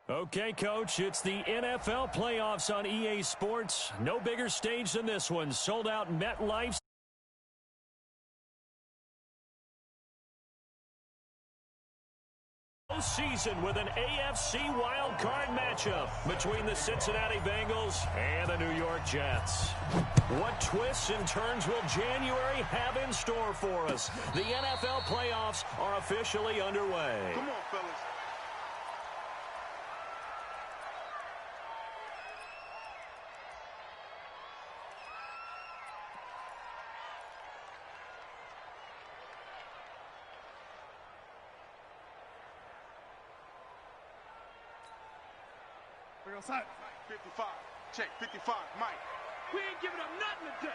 Okay, Coach, it's the NFL playoffs on EA Sports. No bigger stage than this one. Sold out MetLife. Season with an AFC wildcard matchup between the Cincinnati Bengals and the New York Jets. What twists and turns will January have in store for us? The NFL playoffs are officially underway. Come on, fellas. We're outside. 55. Check 55. Mike. We ain't giving up nothing today.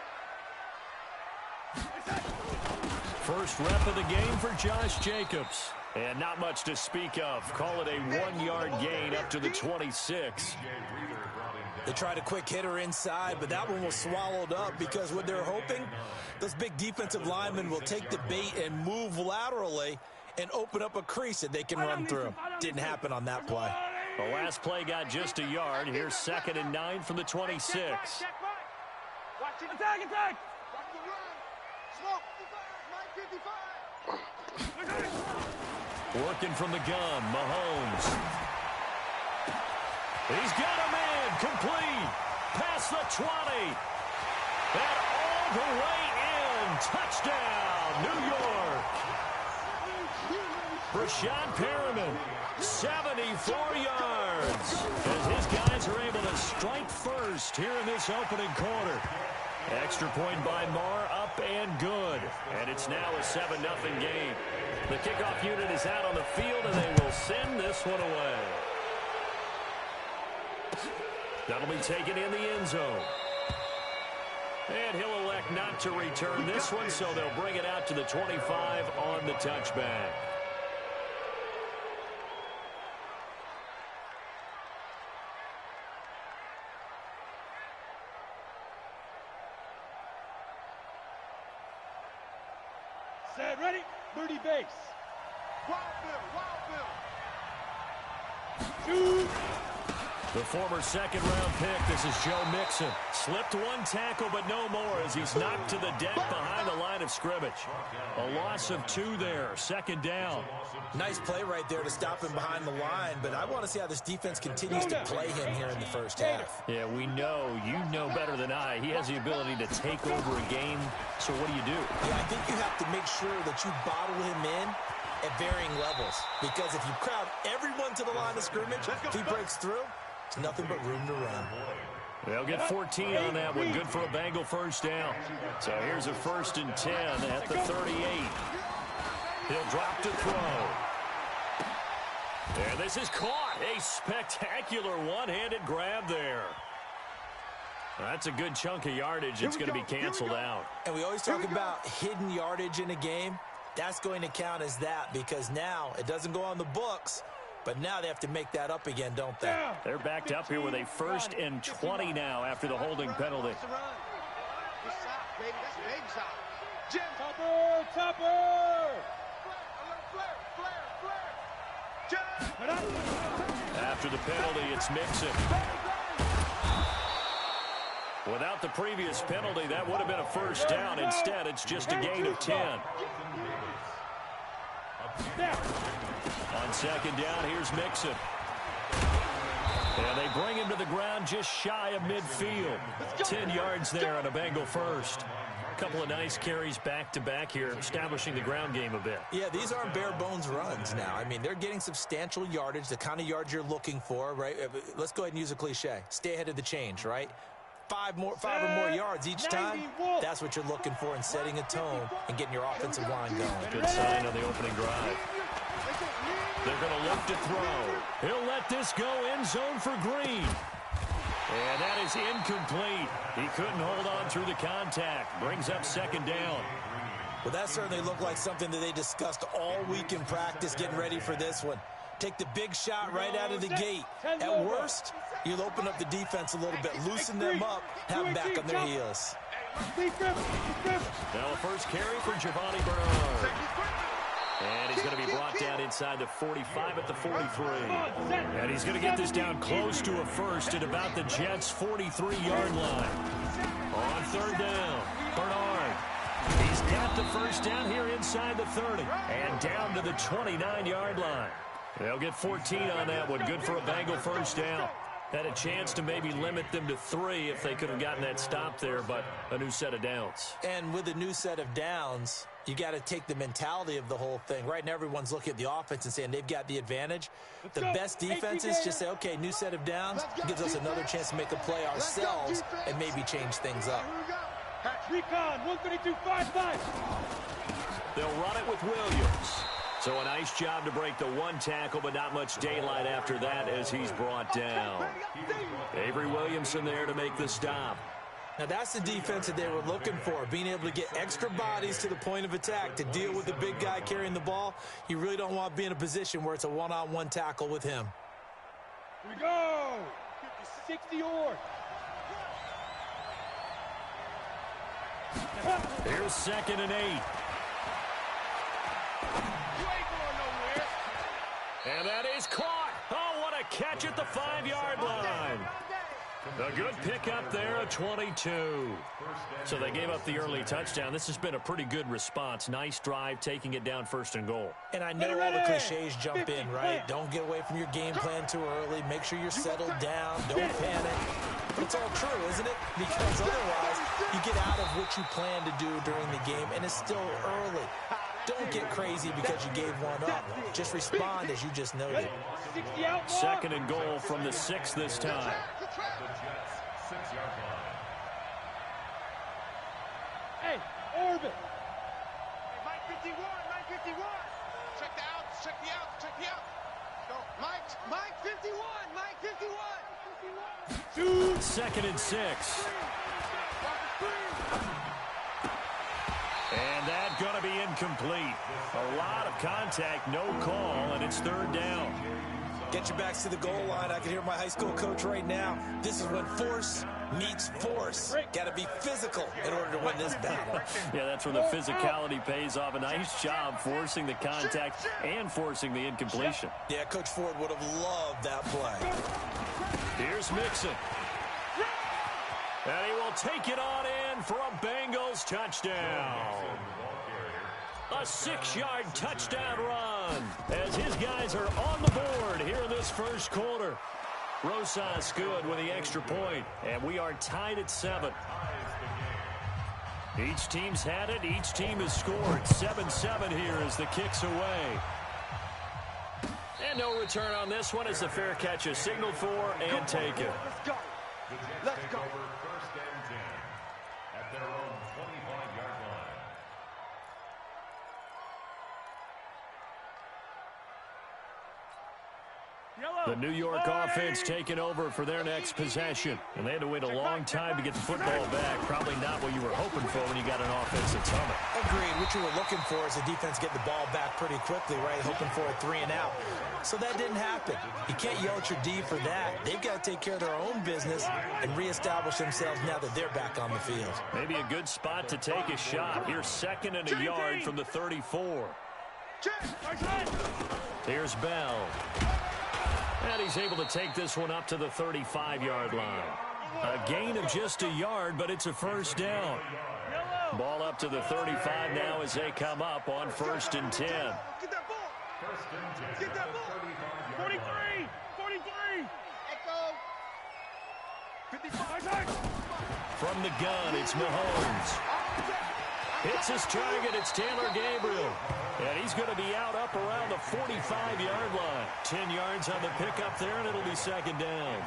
First rep of the game for Josh Jacobs. And not much to speak of. Call it a 1-yard gain up to the 26. They tried a quick hitter inside, but that one was swallowed up because what they're hoping, those big defensive linemen will take the bait and move laterally and open up a crease that they can run through. Didn't happen on that play. The last play got just a yard. Here's 2nd and 9 from the 26. Watch it. Attack! Watch the run. Smoke. 55. Working from the gun, Mahomes. He's got a man, complete. Past the 20. And all the way in. Touchdown, New York. Rashad Perriman, 74 yards. As his guys are able to strike first here in this opening quarter. Extra point by Marr, up and good. And it's now a 7-0 game. The kickoff unit is out on the field, and they will send this one away. That'll be taken in the end zone. And he'll elect not to return this one, so they'll bring it out to the 25 on the touchback. Set, ready, 30 base. Wild Bill. Shoot. The former second-round pick, this is Joe Mixon. Slipped one tackle, but no more as he's knocked to the deck behind the line of scrimmage. A loss of 2 there, 2nd down. Nice play right there to stop him behind the line, but I want to see how this defense continues to play him here in the first half. Yeah, we know, you know better than I. He has the ability to take over a game, so what do you do? Yeah, I think you have to make sure that you bottle him in at varying levels, because if you crowd everyone to the line of scrimmage, if he breaks through, it's nothing but room to run. They'll get 14 on that one. Good for a Bengal first down. So here's a 1st and 10 at the 38. He'll drop to throw. And this is caught. A spectacular one-handed grab there. That's a good chunk of yardage. It's going to be canceled out. And we always talk about hidden yardage in a game. That's going to count as that because now it doesn't go on the books, but now they have to make that up again, don't they? They're backed up here with a 1st and 20 now after the holding penalty. Topper! After the penalty, it's Mixon. Without the previous penalty, that would have been a first down. Instead, it's just a gain of 10. On 2nd down, here's Mixon. And they bring him to the ground just shy of midfield. 10 yards there on a Bengal first. A couple of nice carries back-to-back here, establishing the ground game a bit. Yeah, these aren't bare-bones runs now. I mean, they're getting substantial yardage, the kind of yards you're looking for, right? Let's go ahead and use a cliche. Stay ahead of the change, right? 5 or more yards each time, that's what you're looking for in setting a tone and getting your offensive line going. Good sign on the opening drive. They're going to look to throw. He'll let this go end zone for Green. And that is incomplete. He couldn't hold on through the contact. Brings up 2nd down. Well, that certainly looked like something that they discussed all week in practice getting ready for this one. Take the big shot right out of the gate. At worst, you'll open up the defense a little bit, loosen them up, have them back on their heels. Now a first carry for Giovanni Bernard. And he's going to be brought down inside the 45 at the 43. And he's going to get this down close to a first at about the Jets' 43-yard line. On third down, Bernard. He's got the first down here inside the 30. And down to the 29-yard line. They'll get 14 on that one. Good for a Bengal first down. Had a chance to maybe limit them to 3 if they could have gotten that stop there, but a new set of downs. And with a new set of downs, you got to take the mentality of the whole thing. Right now, everyone's looking at the offense and saying they've got the advantage. The best defenses just say, okay, new set of downs. Gives us another chance to make a play ourselves and maybe change things up. Recon, 132.55. They'll run it with Williams. So a nice job to break the one tackle, but not much daylight after that as he's brought down. Avery Williamson there to make the stop. Now that's the defense that they were looking for, being able to get extra bodies to the point of attack to deal with the big guy carrying the ball. You really don't want to be in a position where it's a one-on-one tackle with him. Here we go. 60 or. Here's 2nd and 8. And that is caught. Oh, what a catch at the 5-yard line. A good pickup there, a 22. So they gave up the early touchdown. This has been a pretty good response. Nice drive, taking it down 1st and goal. And I know all the cliches jump in, right? Don't get away from your game plan too early. Make sure you're settled down. Don't panic. But it's all true, isn't it? Because otherwise, you get out of what you plan to do during the game, and it's still early. Don't get crazy because you gave one up. Just respond as you just noted. 2nd and goal from the 6 this time. Hey, Orbit. Hey, Mike 51, Mike 51. Check the outs, check the outs, check the outs. Go, Mike 51, Mike 51. 2nd and 6. And that's going to be incomplete. A lot of contact, no call, and it's 3rd down. Get your backs to the goal line. I can hear my high school coach right now. This is when force meets force. Got to be physical in order to win this battle. Yeah, that's where the physicality pays off. A nice job forcing the contact and forcing the incompletion. Yeah, Coach Ford would have loved that play. Here's Mixon. And he will take it on in for a Bengals touchdown. A 6-yard touchdown run as his guys are on the board here in this first quarter. Rosas good with the extra point, and we are tied at 7. Each team's had it. Each team has scored. 7-7 here as the kick's away. And no return on this one as the fair catch is signaled for and taken. Let's go. Let's go. The New York offense taking over for their next possession. And they had to wait a long time to get the football back. Probably not what you were hoping for when you got an offense that's humming. Agreed. What you were looking for is the defense get the ball back pretty quickly, right? Hoping for a 3 and out. So that didn't happen. You can't yell at your D for that. They've got to take care of their own business and reestablish themselves now that they're back on the field. Maybe a good spot to take a shot. Here's 2nd and a yard from the 34. Here's Bell. And he's able to take this one up to the 35-yard line. A gain of just a yard, but it's a first down. Ball up to the 35 now as they come up on 1st and 10. Get that ball. Get that ball. 43. 43. Echo. 55. From the gun, it's Mahomes. Hits his target, it's Taylor Gabriel. And he's going to be out up around the 45-yard line. 10 yards on the pickup there, and it'll be 2nd down.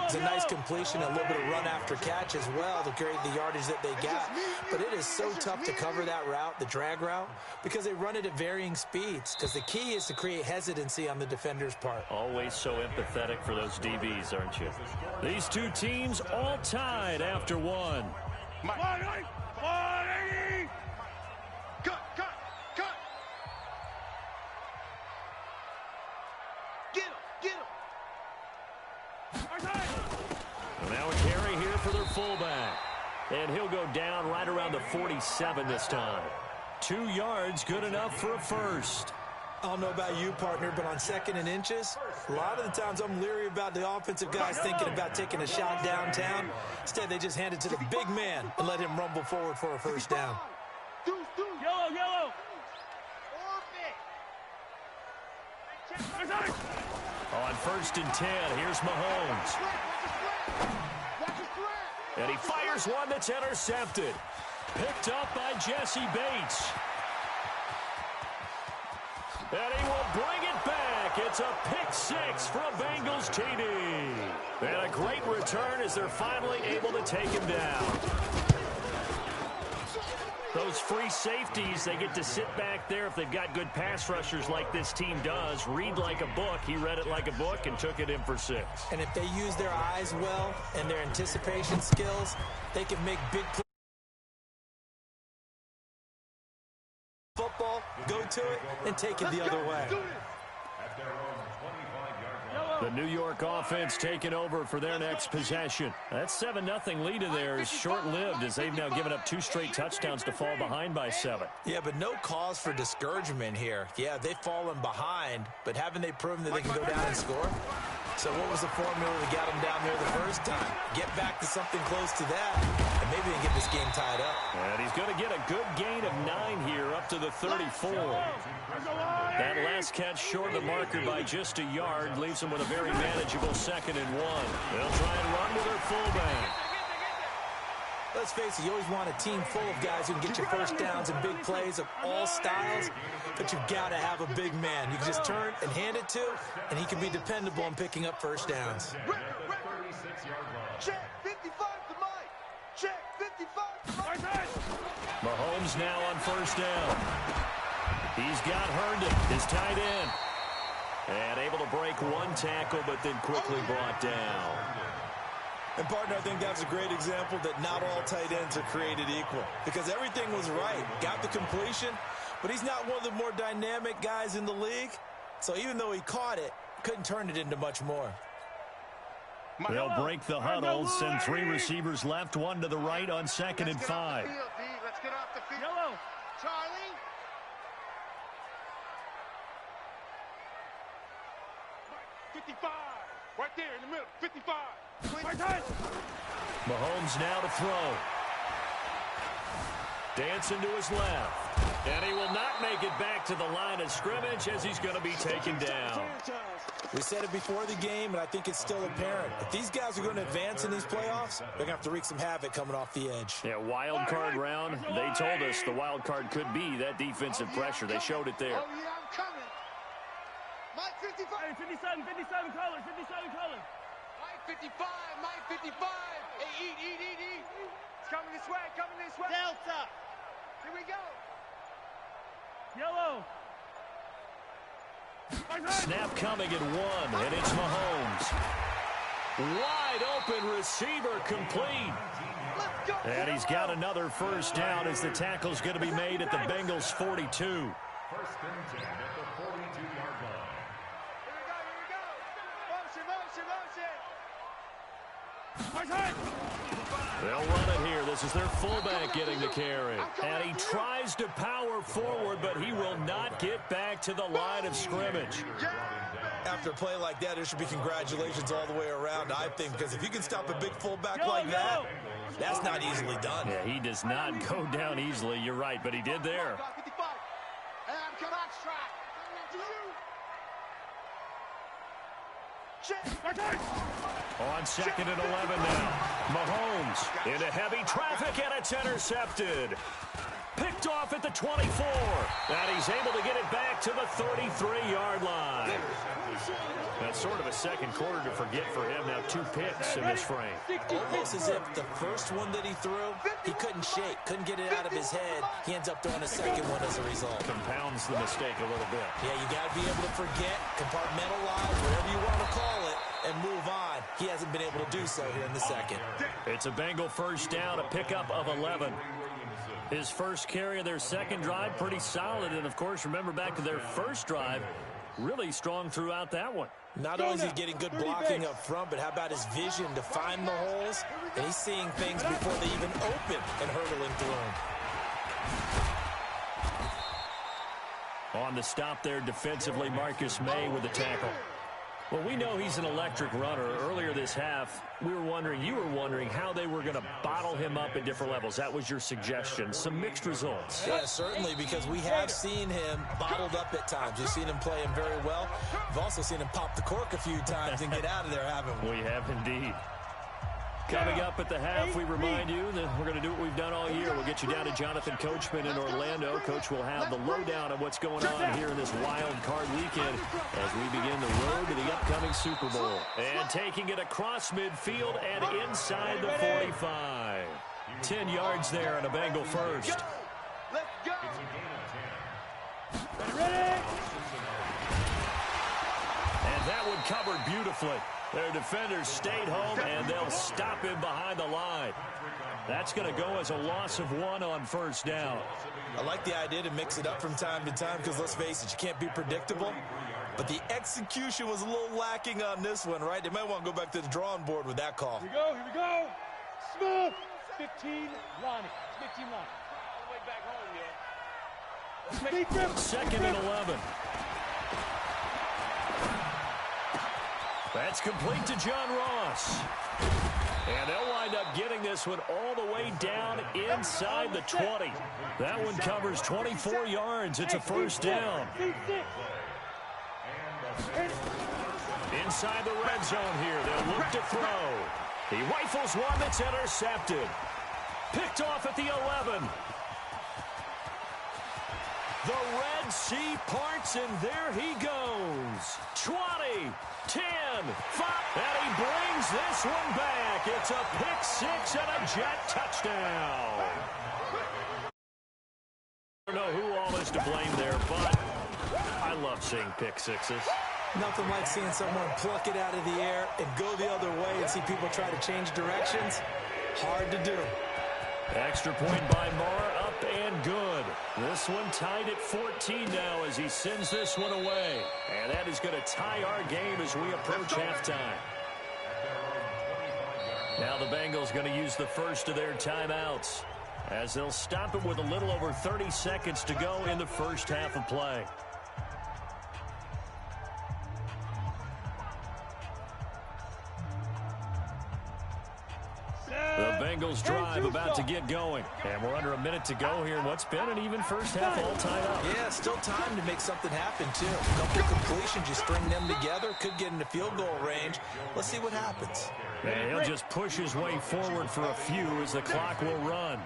It's a nice completion, a little bit of run after catch as well to create the yardage that they got. But it is so tough to cover that route, the drag route, because they run it at varying speeds. Because the key is to create hesitancy on the defender's part. Always so empathetic for those DBs, aren't you? These two teams all tied after one. Cut. Get him. And now a carry here for their fullback. And he'll go down right around the 47 this time. 2 yards, good enough for a first. I don't know about you, partner, but on 2nd and inches, a lot of the times I'm leery about the offensive guys thinking about taking a shot downtown. Instead, they just hand it to the big man and let him rumble forward for a first down. Yellow, yellow. On 1st and 10, here's Mahomes. And he fires one that's intercepted. Picked up by Jesse Bates. And he will bring it back. It's a pick 6 from Bengals TD. And a great return as they're finally able to take him down. Those free safeties, they get to sit back there if they've got good pass rushers like this team does. Read like a book. He read it like a book and took it in for 6. And if they use their eyes well and their anticipation skills, they can make big plays. Football, go to it, and take it the other way. The New York offense taking over for their next possession. That 7-0 lead of theirs is short-lived as they've now given up 2 straight touchdowns to fall behind by 7. Yeah, but no cause for discouragement here. Yeah, they've fallen behind, but haven't they proven that they can go down and score? So what was the formula that got them down there the first time? Get back to something close to that, and maybe they can get this game tied up. And he's going to get a good gain of 9 here up to the 34. That last catch short of the marker by just a yard leaves him with a very manageable 2nd and 1. They'll try and run with their fullback. Let's face it, you always want a team full of guys who can get you first downs and big plays of all styles, but you've got to have a big man. You can just turn and hand it to, and he can be dependable on picking up first downs. Check 55 to Mike. Check 55 to Mike. Mahomes now on 1st down. He's got Herndon, his tight end. And able to break 1 tackle, but then quickly brought down. And, partner, I think that's a great example that not all tight ends are created equal. Because everything was right. Got the completion, but he's not one of the more dynamic guys in the league. So even though he caught it, couldn't turn it into much more. They'll break the huddle, send 3 receivers left, 1 to the right on 2nd and 5. Let's get off the field. Yellow. Charlie. 55. Right there in the middle. 55. Mahomes now to throw. Dancing to his left. And he will not make it back to the line of scrimmage as he's going to be taken down. We said it before the game, and I think it's still apparent. If these guys are going to advance in these playoffs, they're going to have to wreak some havoc coming off the edge. Yeah, wild card round. They told us the wild card could be that defensive pressure. They showed it there. Oh, yeah, I'm coming. Mike 55. Hey, 57 colors, 57 colors. Mike 55, Mike 55. Hey, eat. It's coming this way, Delta. Here we go. Yellow. Snap coming at 1, and it's Mahomes. Wide open receiver complete. Let's go. And he's got another first down as the tackle's going to be made at the Bengals 42. 1st and 10 at the 42-yard line. Here we go. Motion. They'll run it here. This is their fullback getting the carry. And he tries to power forward, but he will not get back to the line of scrimmage. After a play like that, there should be congratulations all the way around, I think, because if you can stop a big fullback like that, that's not easily done. Yeah, he does not go down easily. You're right, but he did there. 55. And come on, strike. On 2nd and 11 now. Mahomes into heavy traffic, and it's intercepted. Picked off at the 24. And he's able to get it back to the 33-yard line. That's sort of a second quarter to forget for him. Now 2 picks in this frame. Almost as if the first one that he threw, he couldn't shake, couldn't get it out of his head. He ends up throwing a second one as a result. Compounds the mistake a little bit. Yeah, you got to be able to forget, compartmentalize, whatever you want to call it, and move on. He hasn't been able to do so here in the second. It's a Bengal first down, a pickup of 11. His first carry of their second drive, pretty solid. And, of course, remember back to their first drive, really strong throughout that one. Not only is he getting good blocking up front, but how about his vision to find the holes? And he's seeing things before they even open and hurtling through them. On the stop there defensively, Marcus May with the tackle. Well, we know he's an electric runner. Earlier this half, you were wondering how they were going to bottle him up at different levels. That was your suggestion. Some mixed results. Yeah, certainly, because we have seen him bottled up at times. We've seen him play him very well. We've also seen him pop the cork a few times and get out of there, haven't we? We have indeed. Coming up at the half, we remind you that we're going to do what we've done all year. We'll get you down to Jonathan Coachman in Orlando. Coach will have the lowdown of what's going on here in this wild card weekend as we begin the road to the upcoming Super Bowl. And taking it across midfield and inside the 45. 10 yards there on a Bengal first. Let's go. Ready? And that one covered beautifully. Their defenders stayed home, and they'll stop him behind the line. That's going to go as a loss of 1 on first down. I like the idea to mix it up from time to time because, let's face it, you can't be predictable. But the execution was a little lacking on this one, right? They might want to go back to the drawing board with that call. Here we go. Smooth. 15, Lonnie. 15, Lonnie. All the way back home, yo. Second and 11. That's complete to John Ross. And they'll wind up getting this one all the way down inside the 20. That one covers 24 yards. It's a first down. Inside the red zone here. They'll look to throw. He rifles one that's intercepted. Picked off at the 11. The Red Sea parts, and there he goes. 20, 10, 5, and he brings this one back. It's a pick six and a Jet touchdown. I don't know who all is to blame there, but I love seeing pick sixes. Nothing like seeing someone pluck it out of the air and go the other way and see people try to change directions. Hard to do. Extra point by Marr, up and good. This one tied at 14 now as he sends this one away. And that is going to tie our game as we approach halftime. Now the Bengals going to use the first of their timeouts as they'll stop it with a little over 30 seconds to go in the first half of play. The Bengals drive about to get going. And we're under a minute to go here in what's been an even first half all tied up. Yeah, still time to make something happen, too. A couple completions, you string them together, could get into field goal range. Let's see what happens. And he'll just push his way forward for a few as the clock will run.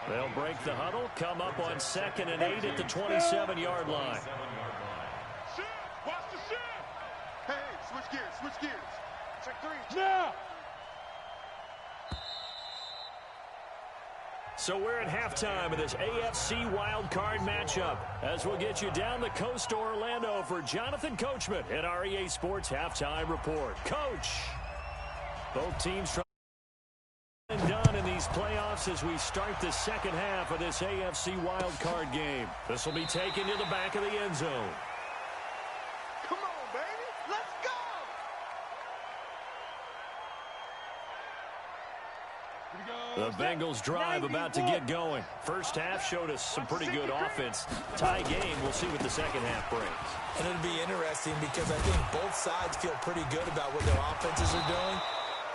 They'll break the huddle, come up on 2nd and 8 at the 27-yard line. Shoot! Watch the shoot! Hey, switch gears. Check 3. Now! So we're at halftime of this AFC wildcard matchup as we'll get you down the coast to Orlando for Jonathan Coachman at our EA Sports Halftime Report. Coach, both teams trying and done in these playoffs as we start the second half of this AFC wildcard game. This will be taken to the back of the end zone. Come on, baby. Let's go! The Bengals drive about to get going. First half showed us some pretty good offense. Tie game, we'll see what the second half brings. And it'll be interesting because I think both sides feel pretty good about what their offenses are doing.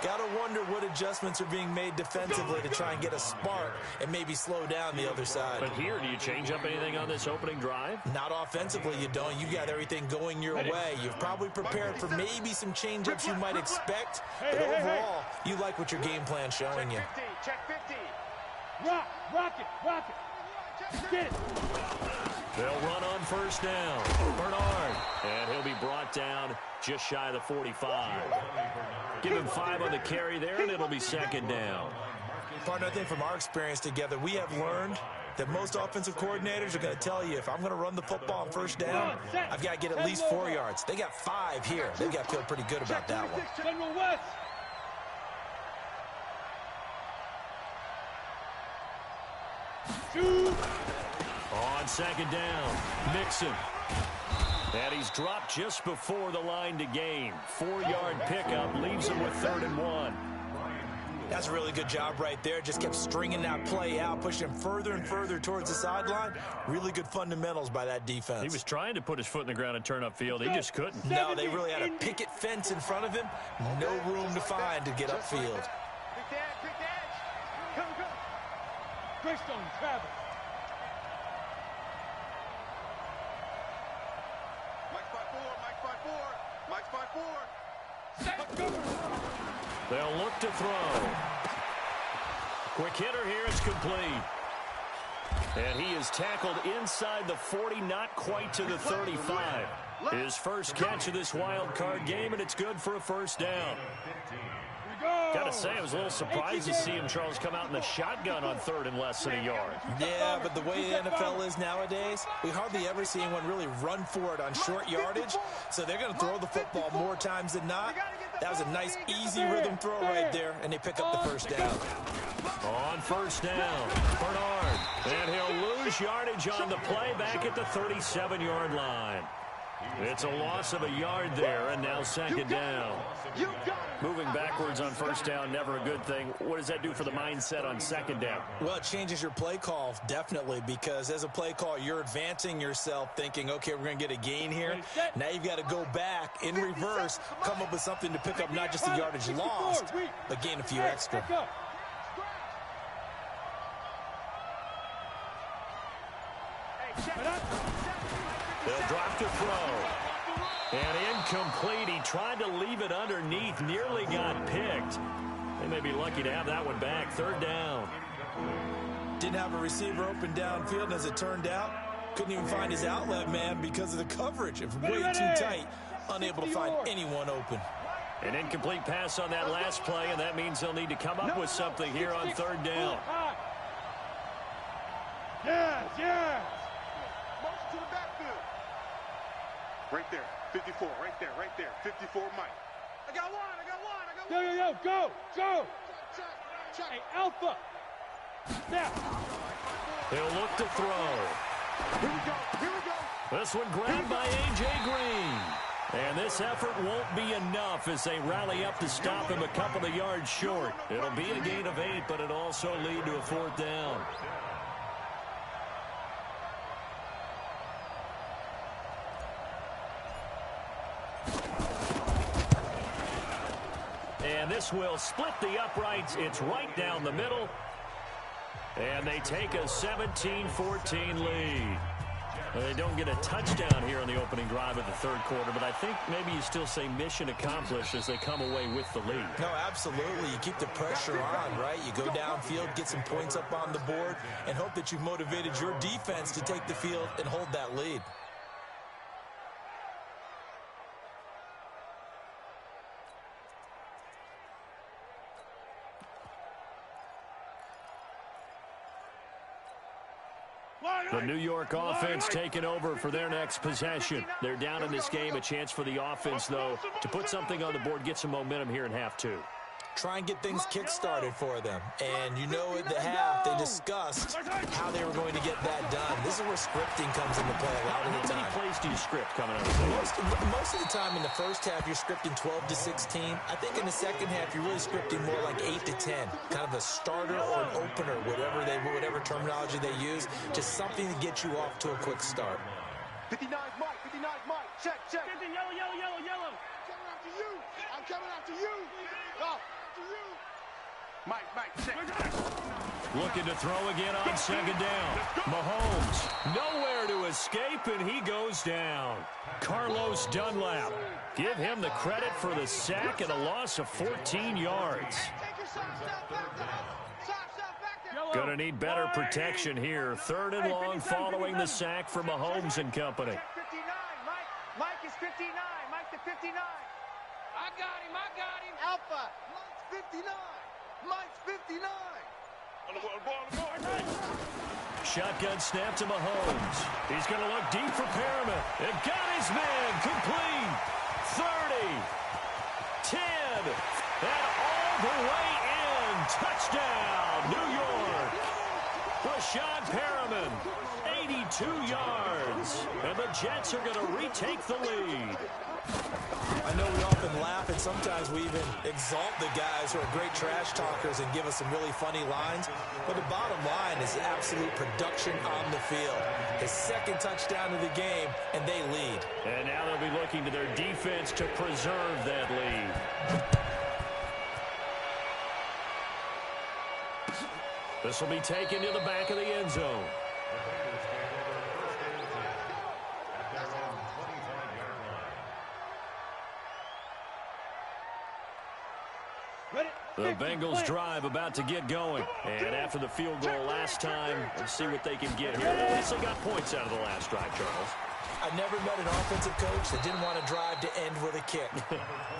Got to wonder what adjustments are being made defensively to try and get a spark and maybe slow down the other side. But here, do you change up anything on this opening drive? Not offensively, you don't. You got everything going your way. You've probably prepared for maybe some change-ups you might expect, but overall, you like what your game plan's showing you. Check 50. Rock it. Get it. They'll run on first down. Bernard. And he'll be brought down just shy of the 45. Give him 5 on the carry there, and it'll be second down. Partner, I think from our experience together, we have learned that most offensive coordinators are going to tell you, if I'm going to run the football on first down, I've got to get at least 4 yards. They got 5 here. They've got to feel pretty good about that one. General West. On second down, Mixon. And he's dropped just before the line to gain. 4-yard pickup leaves him with 3rd and 1. That's a really good job right there. Just kept stringing that play out, pushing him further and further towards the sideline. Really good fundamentals by that defense. He was trying to put his foot in the ground and turn upfield. He just couldn't. No, they really had a picket fence in front of him. No room to find to get upfield. Greystone, travel. Mike's by four. They'll look to throw. Quick hitter here is complete. And he is tackled inside the 40, not quite to the 35. His first catch of this wild card game, and it's good for a first down. Gotta say, I was a little surprised to see him, Charles, come out in the shotgun on third and less than a yard. Yeah, but the way the NFL is nowadays, we hardly ever see anyone really run for it on short yardage. So they're going to throw the football more times than not. That was a nice, easy rhythm throw right there, and they pick up the first down. On first down, Bernard. And he'll lose yardage on the play back at the 37-yard line. It's a loss of a yard there, and now second down. Moving backwards on first down, never a good thing. What does that do for the mindset on second down? Well, it changes your play call, definitely, because as a play call, you're advancing yourself thinking, okay, we're going to get a gain here. Now you've got to go back in reverse, come up with something to pick up not just the yardage lost, but gain a few extra. They'll drop to throw. And incomplete. He tried to leave it underneath. Nearly got picked. They may be lucky to have that one back. Third down. Didn't have a receiver open downfield, and as it turned out, couldn't even find his outlet man because of the coverage. It was way too tight. Unable to find anyone open. An incomplete pass on that last play, and that means they'll need to come up with something here on third down. Yes. Motion to the backfield. Right there. 54. Right there. 54, Mike. I got one. Yo, go. Check. Hey, Alpha. Snap. He'll look to throw. Here we go. This one grabbed by A.J. Green. And this effort won't be enough as they rally up to stop him a couple of yards short. It'll be a gain of 8, but it'll also lead to a fourth down. And this will split the uprights. It's right down the middle. And they take a 17-14 lead. Well, they don't get a touchdown here on the opening drive of the third quarter, but I think maybe you still say mission accomplished as they come away with the lead. No, absolutely. You keep the pressure on, right? You go downfield, get some points up on the board, and hope that you've motivated your defense to take the field and hold that lead. The New York offense taking over for their next possession. They're down in this game. A chance for the offense, though, to put something on the board, get some momentum here in half two. Try and get things kick-started for them. And you know at the half, they discussed how they were going to get that done. This is where scripting comes into play a lot of the time. How many plays do you script coming out of the Most of the time in the first half, you're scripting 12 to 16. I think in the second half, you're really scripting more like 8 to 10. Kind of a starter or an opener, whatever terminology they use. Just something to get you off to a quick start. 59 Mike. Check. 50, yellow. I'm coming after you. Go. Mike, check. Looking to throw again on second down. Mahomes, nowhere to escape, and he goes down. Carlos Dunlap, give him the credit for the sack and a loss of 14 yards. Gonna need better protection here. Third and long following the sack for Mahomes and company. 59, Mike is 59. Mike to 59. I got him. Alpha. Mike's 59. On the ball. Shotgun snap to Mahomes. He's going to look deep for Perriman. It got his man complete. 30, 10, and all the way in. Touchdown, New York. Rashad Perriman, 82 yards. yards. And the Jets are going to retake the lead. I know we often laugh, and sometimes we even exalt the guys who are great trash talkers and give us some really funny lines. But the bottom line is absolute production on the field. His second touchdown of the game, and they lead. And now they'll be looking to their defense to preserve that lead. This will be taken to the back of the end zone. The Bengals drive about to get going. And after the field goal last time, let's see what they can get here. They at least got points out of the last drive, Charles. I never met an offensive coach that didn't want to drive to end with a kick.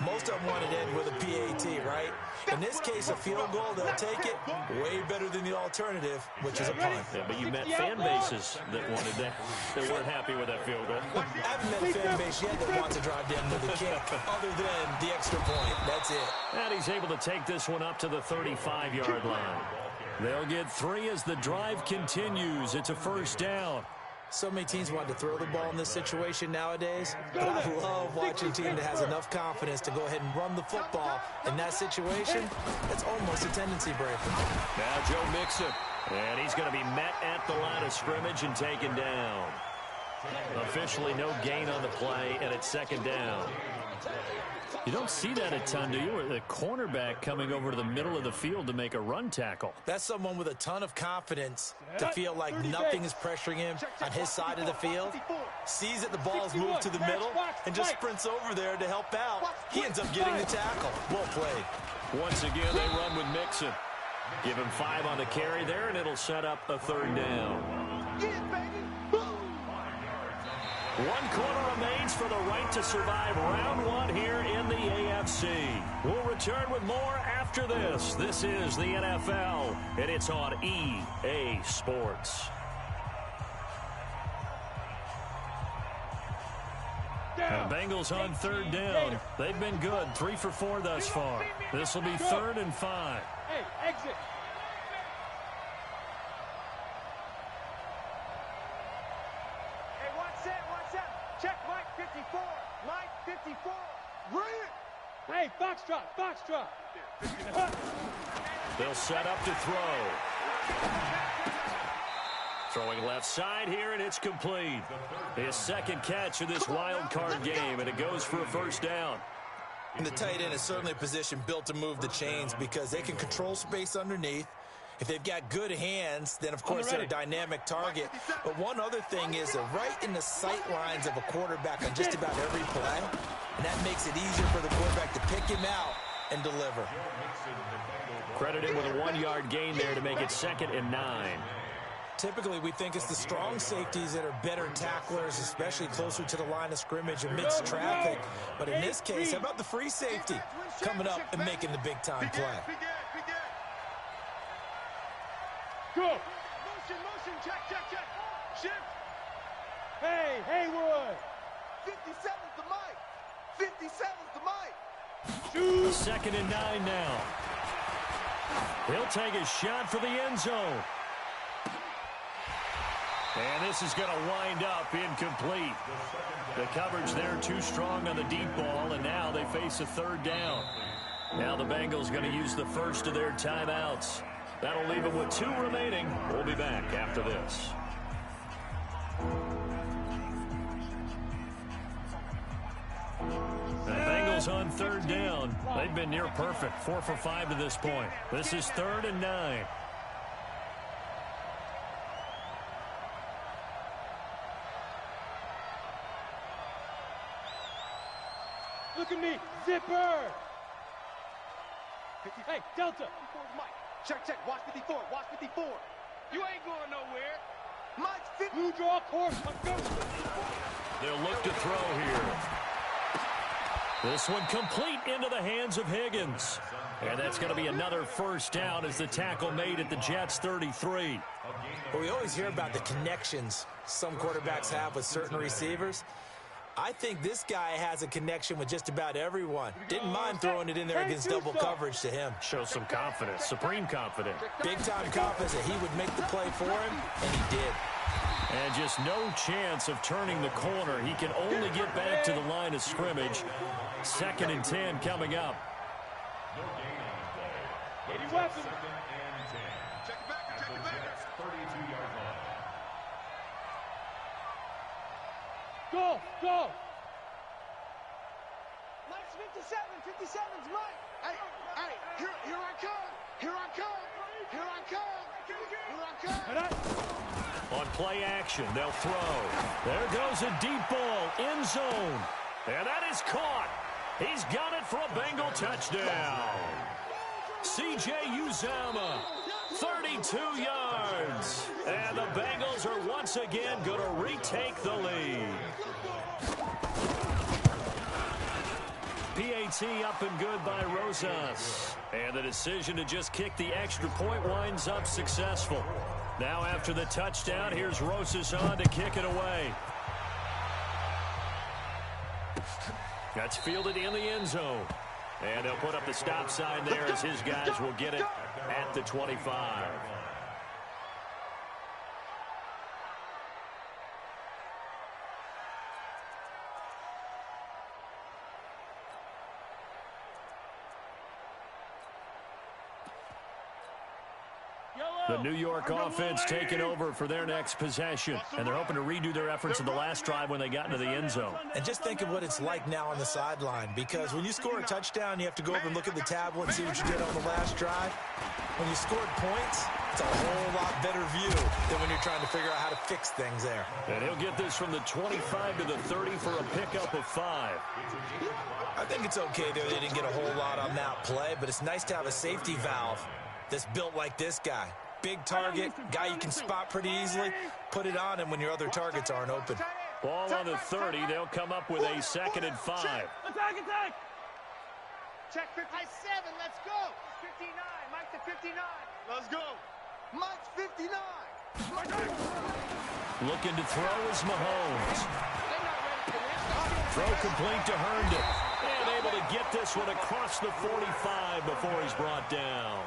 Most of them wanted to end with a PAT, right? In this case, a field goal, they'll take it. Way better than the alternative, which is a punt. Yeah, but you met fan bases that wanted that, that weren't happy with that field goal. I haven't met a fan base yet that wants to drive to end with a kick, other than the extra point. That's it. And he's able to take this one up to the 35-yard line. They'll get 3 as the drive continues. It's a first down. So many teams want to throw the ball in this situation nowadays, but I love watching a team that has enough confidence to go ahead and run the football. In that situation, that's almost a tendency breaker. Now Joe Mixon, and he's going to be met at the line of scrimmage and taken down. Officially no gain on the play, and it's second down. You don't see that a ton, do you? Or the cornerback coming over to the middle of the field to make a run tackle. That's someone with a ton of confidence to feel like nothing is pressuring him on his side of the field. Sees that the ball's moved to the middle and just sprints over there to help out. He ends up getting the tackle. Well played. Once again, they run with Mixon. Give him 5 on the carry there, and it'll set up a third down. Get it, baby. 1 quarter remains for the right to survive round 1 here in the AFC. We'll return with more after this. This is the NFL, and it's on EA Sports. The Bengals on third down. They've been good, 3 for 4 thus far. This will be 3rd and 5. Hey, exit. Check Mike 54. Mike 54. Bring it. Hey, foxtrot. They'll set up to throw. Throwing left side here, and it's complete. His second catch of this wild card game, and it goes for a first down. And the tight end is certainly a position built to move the chains because they can control space underneath. If they've got good hands, then, of course, they're a dynamic target. But one other thing is they're right in the sight lines of a quarterback on just about every play. And that makes it easier for the quarterback to pick him out and deliver. Credit him with a 1-yard gain there to make it 2nd and 9. Typically, we think it's the strong safeties that are better tacklers, especially closer to the line of scrimmage amidst traffic. But in this case, how about the free safety coming up and making the big-time play? Go. Motion, check. Shift. Hey, Haywood. 57's the mic. 57's the mic. Shoot. 2nd and 9 now. He'll take a shot for the end zone. And this is going to wind up incomplete. The coverage there too strong on the deep ball, and now they face a 3rd down. Now the Bengals going to use the first of their timeouts. That'll leave them with 2 remaining. We'll be back after this. The Bengals on 3rd down. They've been near perfect. 4 for 5 to this point. This is 3rd and 9. Look at me. Zipper. Hey, Delta. Check. Watch 54. You ain't going nowhere. Mike's 50. Blue draw course. Let's go. They'll look to throw here. This one complete into the hands of Higgins. And that's going to be another first down as the tackle made at the Jets' 33. Well, we always hear about the connections some quarterbacks have with certain receivers. I think this guy has a connection with just about everyone. Didn't mind throwing it in there against double coverage to him. Shows some confidence, supreme confidence. Big-time confidence that he would make the play for him, and he did. And just no chance of turning the corner. He can only get back to the line of scrimmage. 2nd and 10 coming up. No gain on the play. Any weapon. 2nd and 10. Check it back, At check the it back. Jets' 32-yard line. Go, go. Mike's 57. 57's Mike. Hey, here I come. Here I come. Here I come. Here I come. And I... On play action, they'll throw. There goes a deep ball, end zone. And that is caught. He's got it for a Bengal touchdown. C.J. Uzama, 32 yards. And the Bengals are once again going to retake the lead. PAT up and good by Rosas. And the decision to just kick the extra point winds up successful. Now after the touchdown, here's Rosas on to kick it away. That's fielded in the end zone. And they'll put up the stop sign there as his guys will get it at the 25. The New York offense taking over for their next possession. And they're hoping to redo their efforts in the last drive when they got into the end zone. And just think of what it's like now on the sideline, because when you score a touchdown, you have to go over and look at the tablet and see what you did on the last drive. When you scored points, it's a whole lot better view than when you're trying to figure out how to fix things there. And he'll get this from the 25 to the 30 for a pickup of 5. I think it's okay, though, they didn't get a whole lot on that play, but it's nice to have a safety valve that's built like this guy. Big target, guy you can spot pretty easily. Put it on him when your other targets aren't open. Ball on the 30. They'll come up with a 2nd and 5. Attack, attack. Check 57. Let's go. 59. Mike's at 59. Let's go. Mike's 59. Looking to throw is Mahomes. They're not ready for this. Throw complete to Herndon. And able to get this one across the 45 before he's brought down.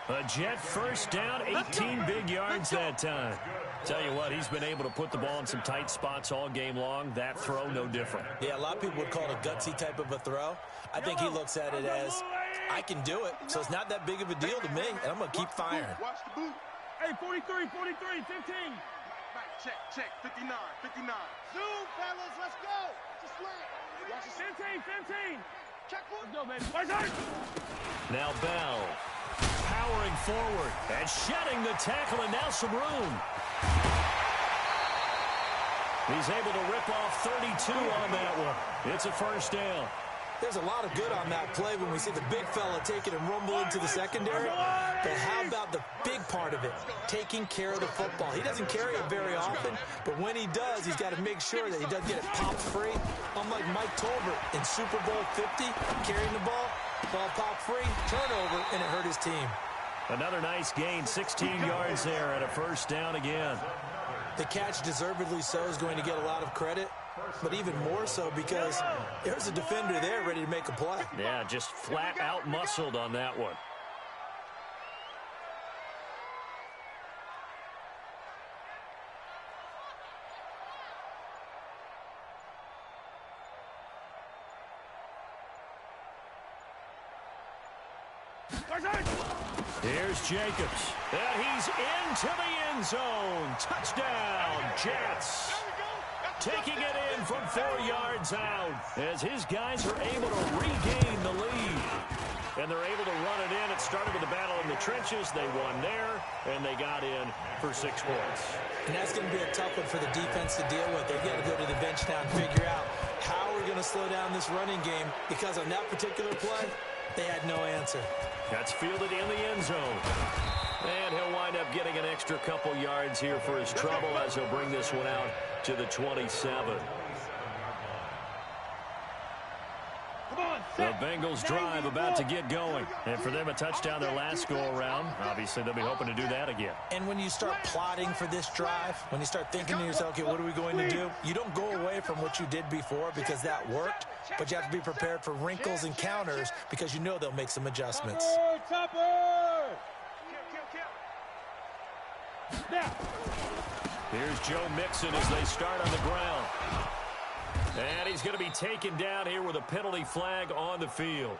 A Jet first down, 18 big yards that time. Tell you what, he's been able to put the ball in some tight spots all game long. That throw, no different. Yeah, a lot of people would call it a gutsy type of a throw. I think he looks at it as, I can do it, so it's not that big of a deal to me, and I'm going to keep firing. Watch the boot. Hey, 43, 15. Right, check. 59. Zoom, fellas. Let's go. Just land. 15. Check one. Let's go, baby. Watch out. Now Bell. Powering forward and shedding the tackle, and now some room. He's able to rip off 32 on that one. It's a first down. There's a lot of good on that play when we see the big fella take it and rumble into the secondary. But how about the big part of it, taking care of the football? He doesn't carry it very often, but when he does, he's got to make sure that he doesn't get it popped free. Unlike Mike Tolbert in Super Bowl 50, carrying the ball popped free, turnover, and it hurt his team. Another nice gain, 16 yards there, and a first down again. The catch, deservedly so, is going to get a lot of credit, but even more so because there's a defender there ready to make a play. Yeah, just flat out muscled on that one. Here's Jacobs. And he's into the end zone. Touchdown, Jets. Taking it in from 4 yards out as his guys are able to regain the lead. And they're able to run it in. It started with a battle in the trenches. They won there, and they got in for 6 points. And that's going to be a tough one for the defense to deal with. They've got to go to the bench now and figure out how we're going to slow down this running game, because on that particular play, they had no answer. That's fielded in the end zone. And he'll wind up getting an extra couple yards here for his trouble as he'll bring this one out to the 27. The Bengals drive about to get going. And for them, a touchdown their last go-around. Obviously, they'll be hoping to do that again. And when you start plotting for this drive, when you start thinking to yourself, okay, what are we going to do? You don't go away from what you did before because that worked, but you have to be prepared for wrinkles and counters because you know they'll make some adjustments. Topper! Now. Here's Joe Mixon as they start on the ground. And he's going to be taken down here with a penalty flag on the field.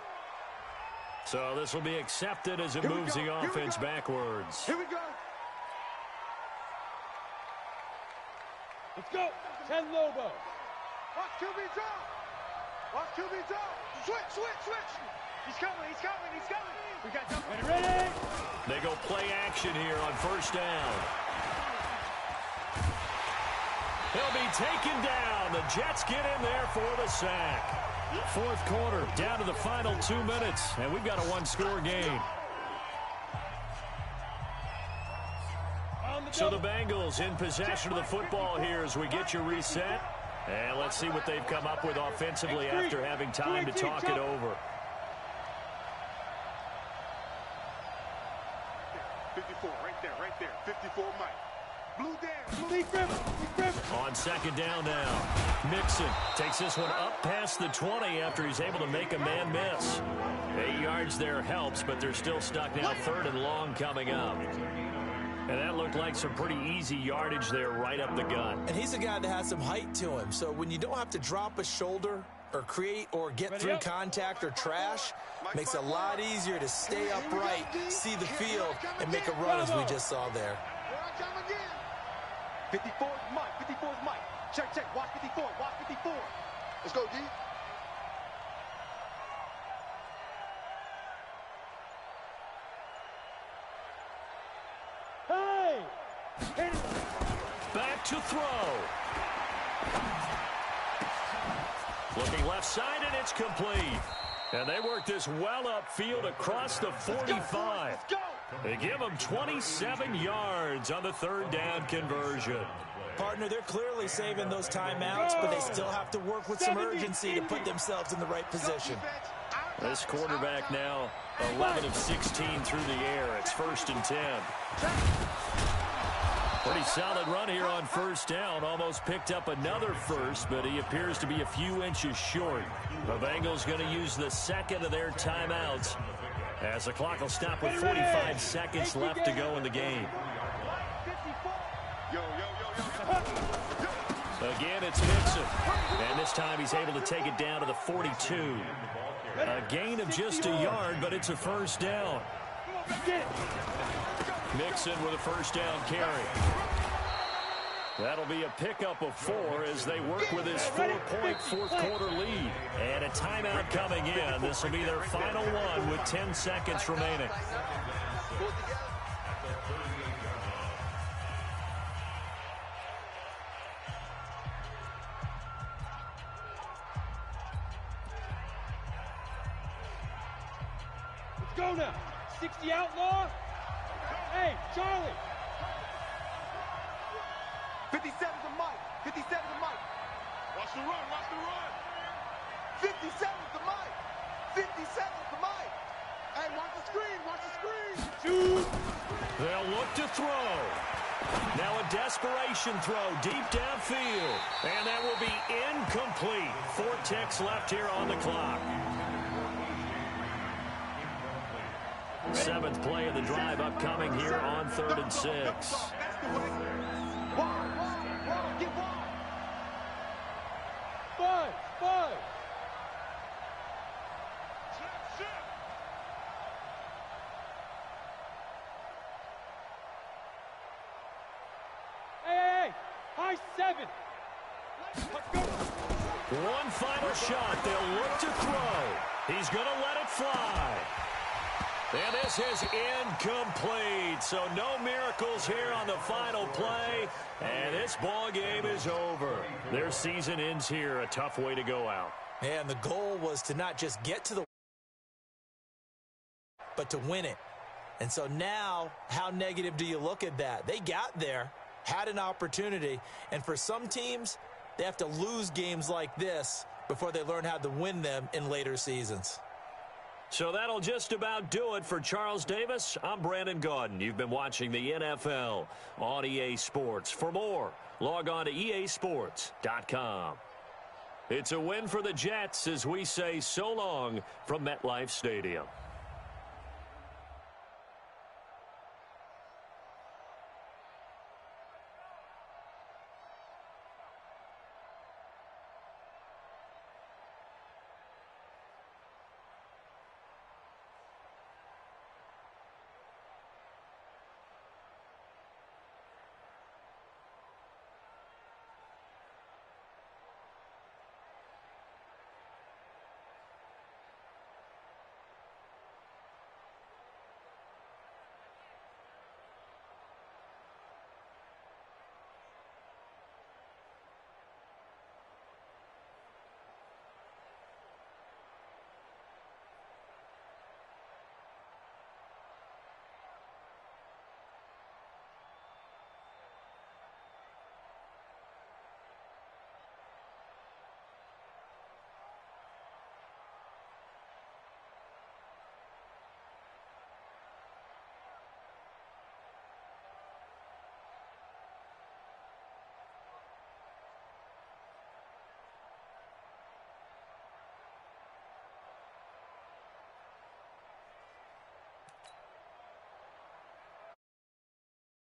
So this will be accepted as it moves the offense backwards. Here we go. Let's go. 10 Lobo. Watch QB drop. Watch QB drop. Switch. He's coming. We got double. Ready. They go play action here on first down. He'll be taken down. The Jets get in there for the sack. Fourth quarter, down to the final 2 minutes, and we've got a one-score game. So the Bengals in possession of the football here as we get you reset. And let's see what they've come up with offensively after having time to talk it over. 54, right there. 54, Mike. Blue down. Leek River. On second down now. Mixon takes this one up past the 20 after he's able to make a man miss. 8 yards there helps, but they're still stuck now. Third and long coming up. And that looked like some pretty easy yardage there right up the gut. And he's a guy that has some height to him. So when you don't have to drop a shoulder or create or get through contact or trash, makes it a lot easier to stay upright, see the field, and make a run as we just saw there. 54 is Mike. 54 is Mike. Check. Watch 54. Let's go, D. Hey! Back to throw. Looking left side, and it's complete. And they work this well upfield across the 45. Let's go. They give them 27 yards on the third down conversion. Partner, they're clearly saving those timeouts, but they still have to work with some urgency to put themselves in the right position. This quarterback now 11 of 16 through the air. It's 1st and 10. Pretty solid run here on first down. Almost picked up another first, but he appears to be a few inches short. The Bengals going to use the second of their timeouts as the clock will stop with 45 seconds left to go in the game. Again, it's Mixon. And this time he's able to take it down to the 42. A gain of just a yard, but it's a first down. Mixon with a first down carry. That'll be a pickup of 4 as they work with his 4-point fourth quarter lead. And a timeout coming in. This will be their final one with 10 seconds remaining. Let's go now. 60 outlaw. Hey, Charlie. 57 to Mike. 57 to Mike. Watch the run. 57 to Mike. 57 to Mike. Hey, watch the screen. Shoot. They'll look to throw. Now a desperation throw deep downfield. And that will be incomplete. 4 ticks left here on the clock. 7th play of the drive upcoming here on 3rd and 6. Five. Hey. High 7. Let's go. One final shot. They'll look to throw. He's going to let it fly. And this is incomplete. So no miracles here on the final play. And this ball game is over. Their season ends here. A tough way to go out. And the goal was to not just get to the, but to win it. And so now, how negative do you look at that? They got there, had an opportunity, and for some teams, they have to lose games like this before they learn how to win them in later seasons. So that'll just about do it for Charles Davis. I'm Brandon Gaudin. You've been watching the NFL on EA Sports. For more, log on to easports.com. It's a win for the Jets as we say so long from MetLife Stadium.